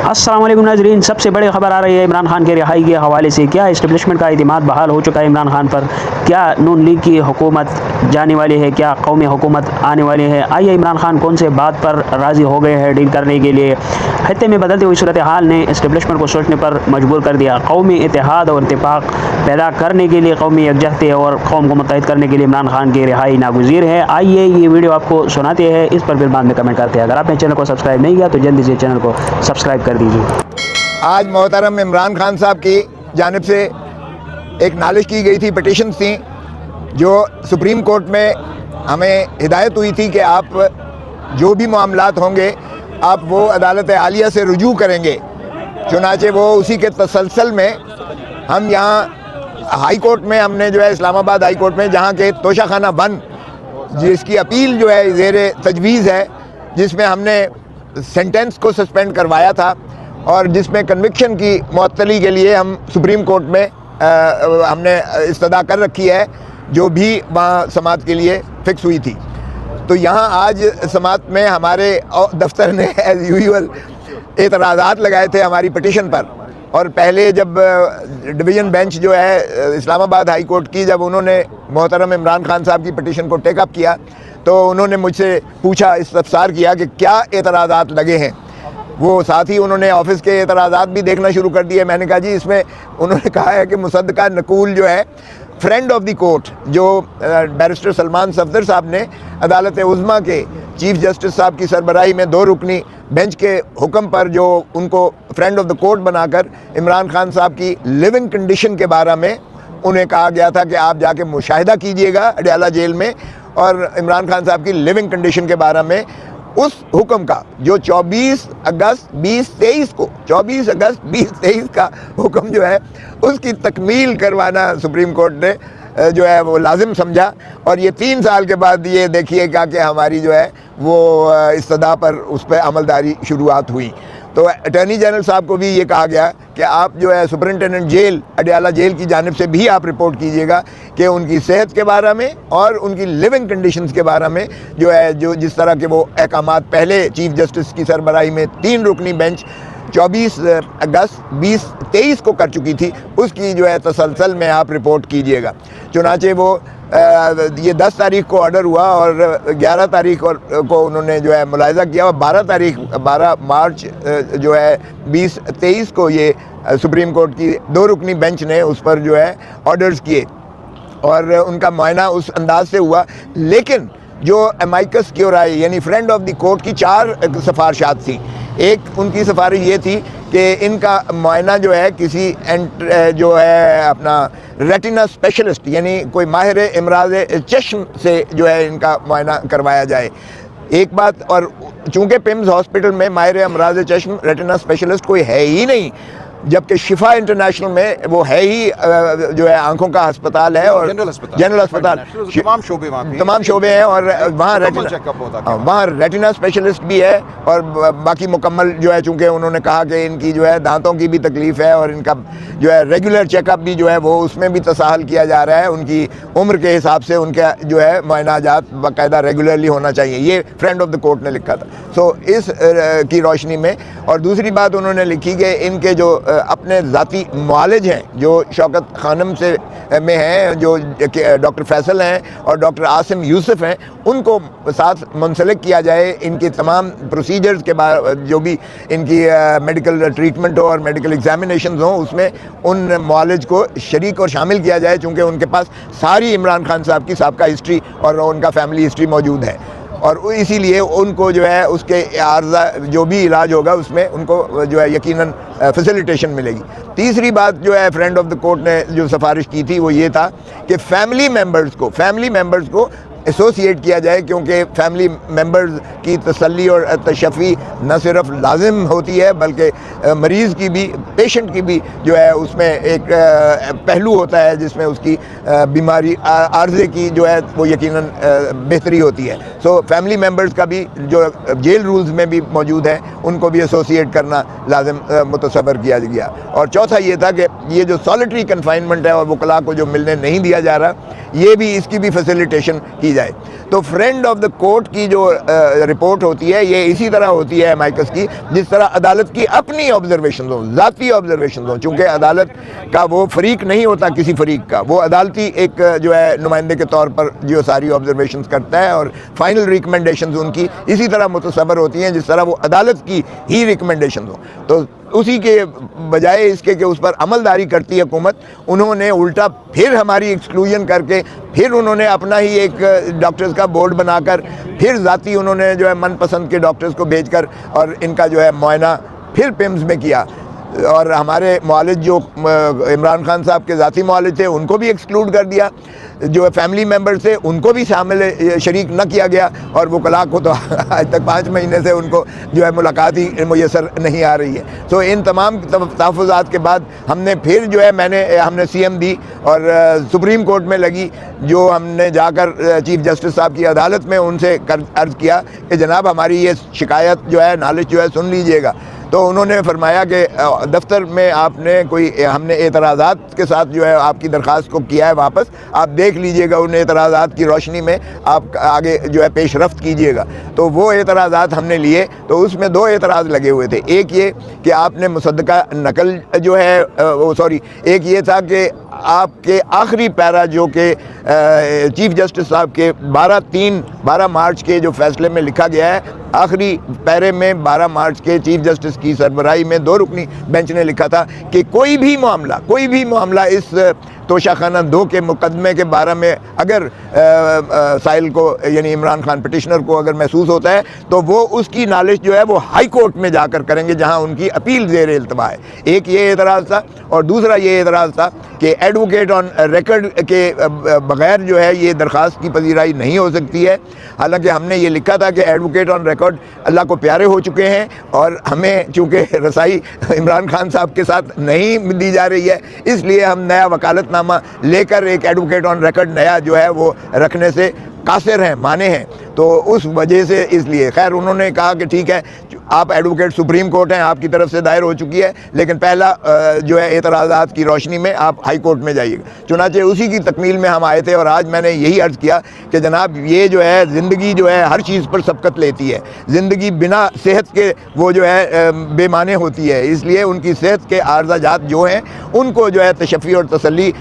السلام علیکم ناظرین، سب سے بڑی خبر آ رہی ہے عمران خان کی رہائی کے حوالے سے۔ کیا اسٹیبلشمنٹ کا اعتماد بحال ہو چکا ہے عمران خان پر؟ کیا نون لیگ کی حکومت جانے والی ہے؟ کیا قومی حکومت آنے والی ہے؟ آئیے عمران خان کون سے بات پر راضی ہو گئے ہیں ڈیل کرنے کے لیے؟ خطے میں بدلتی ہوئی صورتحال نے اسٹیبلشمنٹ کو سوچنے پر مجبور کر دیا۔ قومی اتحاد اور اتفاق پیدا کرنے کے لیے، قومی یکجہتی اور قوم کو متحد کرنے کے لیے عمران خان کی رہائی ناگزیر ہے۔ آئیے یہ ویڈیو آپ کو سناتے ہیں، اس پر پھر بعد میں کمنٹ کرتے ہیں۔ اگر آپ نے چینل کو سبسکرائب نہیں کیا تو جلدی سے چینل کو سبسکرائب کر دیجیے۔ آج محترم عمران خان صاحب کی جانب سے ایک نالش کی گئی تھی، پٹیشنز تھیں جو سپریم کورٹ میں ہمیں ہدایت ہوئی تھی کہ آپ جو بھی معاملات ہوں گے آپ وہ عدالت عالیہ سے رجوع کریں گے۔ چنانچہ وہ اسی کے تسلسل میں ہم یہاں ہائی کورٹ میں ہم نے جو ہے اسلام آباد ہائی کورٹ میں، جہاں کے توشہ خانہ بند جس کی اپیل جو ہے زیر تجویز ہے، جس میں ہم نے سینٹنس کو سسپینڈ کروایا تھا اور جس میں کنوکشن کی معطلی کے لیے ہم سپریم کورٹ میں ہم نے استدعا کر رکھی ہے، جو بھی وہاں سماعت کے لیے فکس ہوئی تھی۔ تو یہاں آج سماعت میں ہمارے دفتر نے ایز یوزول اعتراضات لگائے تھے ہماری پٹیشن پر، اور پہلے جب ڈویژن بینچ جو ہے اسلام آباد ہائی کورٹ کی، جب انہوں نے محترم عمران خان صاحب کی پٹیشن کو ٹیک اپ کیا تو انہوں نے مجھ سے پوچھا، استفسار کیا کہ کیا اعتراضات لگے ہیں۔ وہ ساتھ ہی انہوں نے آفس کے اعتراضات بھی دیکھنا شروع کر دیے۔ میں نے کہا جی اس میں انہوں نے کہا ہے کہ مصدقہ نقول جو ہے فرینڈ آف دی کورٹ، جو بیرسٹر سلمان صفدر صاحب نے عدالت عظمیٰ کے چیف جسٹس صاحب کی سربراہی میں 2 رکنی بینچ کے حکم پر جو ان کو فرینڈ آف دی کورٹ بنا کر عمران خان صاحب کی لیونگ کنڈیشن کے بارے میں انہیں کہا گیا تھا کہ آپ جا کے مشاہدہ کیجئے گا اڈیالہ جیل میں، اور عمران خان صاحب کی لیونگ کنڈیشن کے بارے میں اس حکم کا جو 24 اگست 2023 کا حکم جو ہے اس کی تکمیل کروانا سپریم کورٹ نے جو ہے وہ لازم سمجھا۔ اور یہ 3 سال کے بعد یہ دیکھیے گا کہ ہماری جو ہے وہ استدعا پر اس پہ عملداری شروعات ہوئی۔ تو اٹارنی جنرل صاحب کو بھی یہ کہا گیا کہ آپ جو ہے سپرنٹینڈنٹ جیل اڈیالہ جیل کی جانب سے بھی آپ رپورٹ کیجئے گا کہ ان کی صحت کے بارے میں اور ان کی لیونگ کنڈیشنز کے بارے میں جو ہے جس طرح کے وہ احکامات پہلے چیف جسٹس کی سربراہی میں 3 رکنی بینچ 24 اگست 2023 کو کر چکی تھی، اس کی جو ہے تسلسل میں آپ رپورٹ کیجئے گا۔ چنانچہ وہ یہ 10 تاریخ کو آرڈر ہوا اور 11 تاریخ کو انہوں نے جو ہے ملاحظہ کیا، اور 12 مارچ جو ہے 2023 کو یہ سپریم کورٹ کی 2 رکنی بینچ نے اس پر جو ہے آرڈرز کیے اور ان کا معائنہ اس انداز سے ہوا۔ لیکن جو امائکس کیورائی یعنی فرینڈ آف دی کورٹ کی 4 سفارشات تھیں۔ ایک ان کی سفارش یہ تھی کہ ان کا معائنہ جو ہے کسی جو ہے اپنا ریٹینا اسپیشلسٹ یعنی کوئی ماہر امراض چشم سے جو ہے ان کا معائنہ کروایا جائے، ایک بات۔ اور چونکہ پیمز ہاسپٹل میں ماہر امراض چشم ریٹینا اسپیشلسٹ کوئی ہے ہی نہیں، جبکہ شفا انٹرنیشنل میں وہ ہے ہی جو ہے آنکھوں کا ہسپتال ہے اور جنرل ہسپتال، تمام شعبے ہیں، اور وہاں ریٹینا اسپیشلسٹ بھی ہے، اور باقی مکمل جو ہے چونکہ انہوں نے کہا کہ ان کی جو ہے دانتوں کی بھی تکلیف ہے اور ان کا جو ہے ریگولر چیک اپ بھی جو ہے وہ اس میں بھی تساہل کیا جا رہا ہے، ان کی عمر کے حساب سے ان کا جو ہے معائنہ جات باقاعدہ ریگولرلی ہونا چاہیے، یہ فرینڈ آف دی کورٹ نے لکھا تھا۔ سو اس کی روشنی میں، اور دوسری بات انہوں نے لکھی کہ ان کے جو اپنے ذاتی معالج ہیں جو شوکت خانم سے میں ہیں، جو ڈاکٹر فیصل ہیں اور ڈاکٹر عاصم یوسف ہیں، ان کو ساتھ منسلک کیا جائے، ان کے تمام پروسیجرز کے بارے جو بھی ان کی میڈیکل ٹریٹمنٹ ہو اور میڈیکل ایگزامینیشنز ہوں اس میں ان معالج کو شریک اور شامل کیا جائے، چونکہ ان کے پاس ساری عمران خان صاحب کی سابقہ ہسٹری اور ان کا فیملی ہسٹری موجود ہے، اور اسی لیے ان کو جو ہے اس کے عارضہ جو بھی علاج ہوگا اس میں ان کو جو ہے یقیناً فیسیلیٹیشن ملے گی۔ تیسری بات جو ہے فرینڈ آف دی کورٹ نے جو سفارش کی تھی وہ یہ تھا کہ فیملی ممبرز کو ایسوسیٹ کیا جائے، کیونکہ فیملی ممبرز کی تسلی اور تشفی نہ صرف لازم ہوتی ہے بلکہ مریض کی بھی، پیشنٹ کی بھی جو ہے اس میں ایک پہلو ہوتا ہے جس میں اس کی بیماری عارضے کی جو ہے وہ یقیناً بہتری ہوتی ہے۔ سو فیملی ممبرز کا بھی جو جیل رولز میں بھی موجود ہیں ان کو بھی ایسوسیٹ کرنا لازم متصور کیا گیا۔ اور چوتھا یہ تھا کہ یہ جو سالٹری کنفائنمنٹ ہے اور وکلاء کو جو ملنے نہیں دیا جا رہا، یہ بھی اس کی بھی فیسیلیٹیشن کی جائے. تو فرینڈ آف دا کورٹ کی جو رپورٹ ہوتی ہے یہ اسی طرح ہوتی ہے مائکس کی جس طرح عدالت کی اپنی آبزرویشنز ہوں, ذاتی آبزرویشنز ہوں, چونکہ عدالت کا وہ فریق نہیں ہوتا کسی فریق کا, وہ عدالتی ایک جو ہے نمائندے کے طور پر جو ساری آبزرویشنز کرتا ہے اور فائنل ریکمنڈیشنز ان کی اسی طرح متصور ہوتی ہیں جس طرح وہ عدالت کی ہی ریکمنڈیشنز ہوں. تو اسی کے بجائے اس کے کہ اس پر عمل داری کرتی ہے حکومت, انہوں نے الٹا پھر ہماری ایکسکلوژن کر کے پھر انہوں نے اپنا ہی ایک ڈاکٹرز کا بورڈ بنا کر پھر ذاتی انہوں نے جو ہے من پسند کے ڈاکٹرز کو بھیج کر اور ان کا جو ہے معائنہ پھر پیمز میں کیا. اور ہمارے معالج جو عمران خان صاحب کے ذاتی معالج تھے ان کو بھی ایکسکلوڈ کر دیا, جو فیملی ممبر تھے ان کو بھی شامل شریک نہ کیا گیا, اور وکلاء کو تو آج تک 5 مہینے سے ان کو جو ہے ملاقات ہی میسر نہیں آ رہی ہے. تو ان تمام تحفظات کے بعد ہم نے پھر جو ہے ہم نے سی ایم دی اور سپریم کورٹ میں لگی, جو ہم نے جا کر چیف جسٹس صاحب کی عدالت میں ان سے عرض کیا کہ جناب ہماری یہ شکایت جو ہے نالش جو ہے سن لیجئے گا. تو انہوں نے فرمایا کہ دفتر میں آپ نے ہم نے اعتراضات کے ساتھ جو ہے آپ کی درخواست کو کیا ہے واپس, آپ دیکھ لیجئے گا, ان اعتراضات کی روشنی میں آپ آگے جو ہے پیش رفت کیجئے گا. تو وہ اعتراضات ہم نے لیے, تو اس میں 2 اعتراض لگے ہوئے تھے. ایک یہ کہ آپ نے مصدقہ نقل جو ہے ایک یہ تھا کہ آپ کے آخری پیرا جو کہ چیف جسٹس صاحب کے 12 مارچ کے جو فیصلے میں لکھا گیا ہے, آخری پیرے میں 12 مارچ کے چیف جسٹس کی سربراہی میں 2 رکنی بینچ نے لکھا تھا کہ کوئی بھی معاملہ اس توشہ خانہ 2 کے مقدمے کے بارے میں اگر سائل کو یعنی عمران خان پٹیشنر کو اگر محسوس ہوتا ہے تو وہ اس کی نالش جو ہے وہ ہائی کورٹ میں جا کر کریں گے جہاں ان کی اپیل زیر التوا ہے. ایک یہ اعتراض تھا, اور دوسرا یہ اعتراض تھا کہ ایڈوکیٹ آن ریکارڈ کے بغیر جو ہے یہ درخواست کی پذیرائی نہیں ہو سکتی ہے. حالانکہ ہم نے یہ لکھا تھا کہ ایڈوکیٹ آن ریکارڈ اللہ کو پیارے ہو چکے ہیں, اور ہمیں چونکہ رسائی عمران خان صاحب کے ساتھ نہیں دی جا رہی ہے, اس لیے ہم نیا وکالت نامہ لے کر ایک ایڈوکیٹ آن ریکارڈ نیا جو ہے وہ رکھنے سے قاصر ہیں, مانے ہیں. تو اس وجہ سے اس لیے خیر انہوں نے کہا کہ ٹھیک ہے آپ ایڈوکیٹ سپریم کورٹ ہیں, آپ کی طرف سے دائر ہو چکی ہے, لیکن پہلا جو ہے اعتراضات کی روشنی میں آپ ہائی کورٹ میں جائیے گا. چنانچہ اسی کی تکمیل میں ہم آئے تھے, اور آج میں نے یہی عرض کیا کہ جناب یہ جو ہے زندگی جو ہے ہر چیز پر سبقت لیتی ہے, زندگی بنا صحت کے وہ جو ہے بے معنی ہوتی ہے, اس لیے ان کی صحت کے عارضہ جات جو ہیں ان کو جو ہے تشفی اور تسلی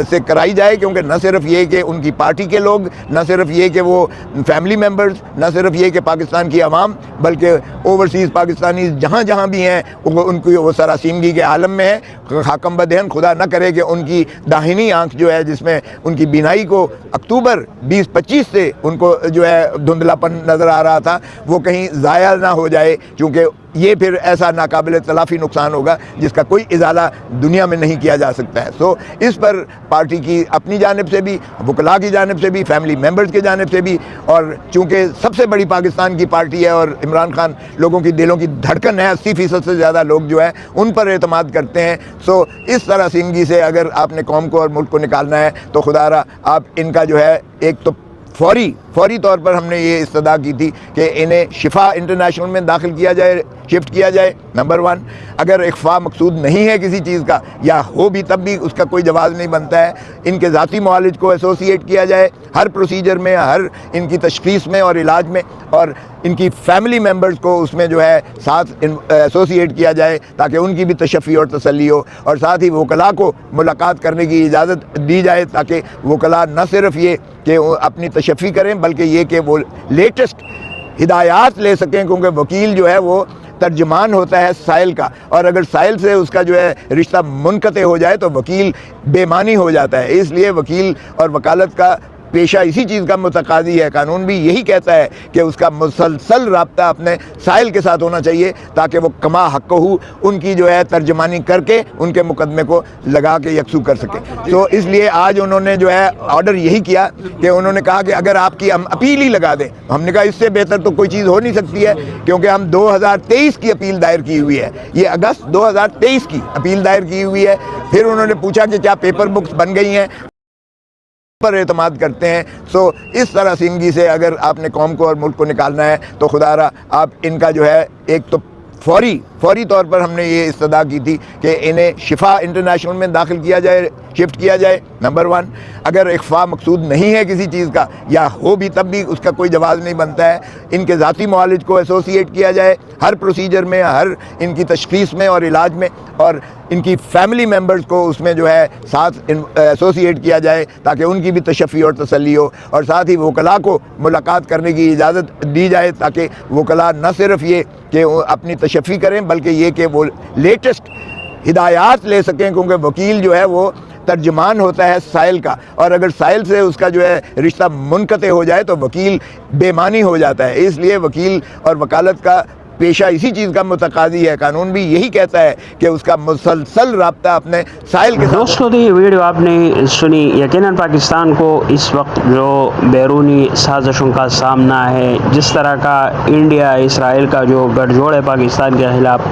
سے کرائی جائے, کیونکہ نہ صرف یہ کہ ان کی پارٹی کے لوگ, نہ صرف یہ کہ وہ فیملی ممبرز, نہ صرف یہ کہ پاکستان کی عوام, بلکہ اوورسیز پاکستانی جہاں بھی ہیں ان کی وہ سراسیمگی کے عالم میں ہیں. حاکم بدہن خدا نہ کرے کہ ان کی داہنی آنکھ جو ہے جس میں ان کی بینائی کو اکتوبر 2025 سے ان کو جو ہے دھندلاپن نظر آ رہا تھا وہ کہیں ضائع نہ ہو جائے, چونکہ یہ پھر ایسا ناقابل تلافی نقصان ہوگا جس کا کوئی ازالہ دنیا میں نہیں کیا جا سکتا ہے. سو اس پر پارٹی کی اپنی جانب سے بھی, وکلاء کی جانب سے بھی, فیملی ممبرز کی جانب سے بھی, اور چونکہ سب سے بڑی پاکستان کی پارٹی ہے اور عمران خان لوگوں کی دلوں کی دھڑکن ہے, 80% سے زیادہ لوگ جو ہے ان پر اعتماد کرتے ہیں. سو اس طرح سنگی سے اگر آپ نے قوم کو اور ملک کو نکالنا ہے تو خدا را آپ ان کا جو ہے ایک تو فوری طور پر ہم نے یہ استدعا کی تھی کہ انہیں شفا انٹرنیشنل میں داخل کیا جائے, شفٹ کیا جائے, نمبر 1. اگر اخفاء مقصود نہیں ہے کسی چیز کا, یا ہو بھی تب بھی اس کا کوئی جواز نہیں بنتا ہے, ان کے ذاتی معالج کو ایسوسیٹ کیا جائے ہر پروسیجر میں, ہر ان کی تشخیص میں اور علاج میں, اور ان کی فیملی ممبرز کو اس میں جو ہے ساتھ ایسوسیٹ کیا جائے تاکہ ان کی بھی تشفی اور تسلی ہو, اور ساتھ ہی وکلاء کو ملاقات کرنے کی اجازت دی جائے تاکہ وکلاء نہ صرف یہ کہ اپنی تشفی کریں بلکہ یہ کہ وہ لیٹسٹ ہدایات لے سکیں, کیونکہ وکیل جو ہے وہ ترجمان ہوتا ہے سائل کا, اور اگر سائل سے اس کا جو ہے رشتہ منقطع ہو جائے تو وکیل بے معنی ہو جاتا ہے. اس لیے وکیل اور وکالت کا پیشہ اسی چیز کا متقاضی ہے. قانون بھی یہی کہتا ہے کہ اس کا مسلسل رابطہ اپنے سائل کے ساتھ ہونا چاہیے تاکہ وہ کما حق ہو ان کی جو ہے ترجمانی کر کے ان کے مقدمے کو لگا کے یکسو کر سکے. تو اس لیے آج انہوں نے جو ہے آرڈر یہی کیا کہ انہوں نے کہا کہ اگر آپ کی ہم اپیل ہی لگا دیں. ہم نے کہا اس سے بہتر تو کوئی چیز ہو نہیں سکتی ہے, کیونکہ ہم 2023 کی اپیل دائر کی ہوئی ہے, یہ اگست 2023 کی اپیل دائر کی ہوئی ہے. پھر انہوں نے پوچھا کہ کیا پیپر بکس بن گئی ہیں, پر اعتماد کرتے ہیں. سو اس طرح سنگی سے اگر آپ نے قوم کو اور ملک کو نکالنا ہے تو خدا را آپ ان کا جو ہے ایک تو فوری طور پر ہم نے یہ استدعا کی تھی کہ انہیں شفا انٹرنیشنل میں داخل کیا جائے، شفٹ کیا جائے، نمبر 1۔ اگر اخفاء مقصود نہیں ہے کسی چیز کا، یا ہو بھی تب بھی اس کا کوئی جواز نہیں بنتا ہے، ان کے ذاتی معالج کو ایسوسیٹ کیا جائے ہر پروسیجر میں، ہر ان کی تشخیص میں اور علاج میں، اور ان کی فیملی ممبرز کو اس میں جو ہے ساتھ ایسوسیٹ کیا جائے تاکہ ان کی بھی تشفی اور تسلی ہو، اور ساتھ ہی وکلاء کو ملاقات کرنے کی اجازت دی جائے تاکہ وکلاء نہ صرف یہ کہ وہ اپنی تشفی کریں بلکہ یہ کہ وہ لیٹسٹ ہدایات لے سکیں، کیونکہ وکیل جو ہے وہ ترجمان ہوتا ہے سائل کا، اور اگر سائل سے اس کا جو ہے رشتہ منقطع ہو جائے تو وکیل بے معنی ہو جاتا ہے۔ اس لیے وکیل اور وکالت کا پیشہ اسی چیز کا متقاضی ہے، قانون بھی یہی کہتا ہے کہ اس کا مسلسل رابطہ اپنے سائل کے ساتھ۔ دوستو، تو یہ ویڈیو آپ نے سنی، یقیناً پاکستان کو اس وقت جو بیرونی سازشوں کا سامنا ہے، جس طرح کا انڈیا اسرائیل کا جو گٹھ جوڑ ہے پاکستان کے خلاف،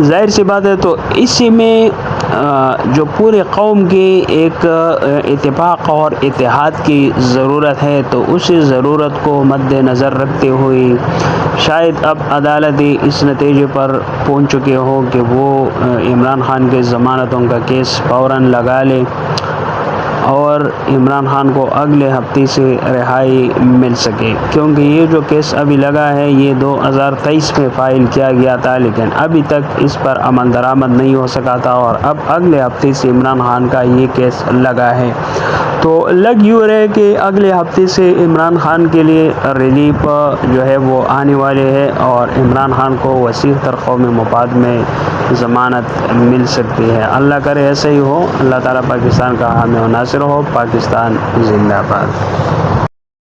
ظاہر سی بات ہے تو اسی میں جو پورے قوم کی ایک اتفاق اور اتحاد کی ضرورت ہے، تو اسی ضرورت کو مد نظر رکھتے ہوئے شاید اب عدالت اس نتیجے پر پہنچ چکے ہو کہ وہ عمران خان کے ضمانتوں کا کیس فوراً لگا لے اور عمران خان کو اگلے ہفتے سے رہائی مل سکے، کیونکہ یہ جو کیس ابھی لگا ہے یہ 2023 میں فائل کیا گیا تھا، لیکن ابھی تک اس پر عمل درآمد نہیں ہو سکا تھا، اور اب اگلے ہفتے سے عمران خان کا یہ کیس لگا ہے۔ تو لگ یوں رہے کہ اگلے ہفتے سے عمران خان کے لیے ریلیف جو ہے وہ آنے والے ہے، اور عمران خان کو وسیع تر قومی مفاد میں ضمانت مل سکتی ہے۔ اللہ کرے ایسا ہی ہو۔ اللہ تعالیٰ پاکستان کا حامی و ناصر ہو۔ پاکستان زندہ باد۔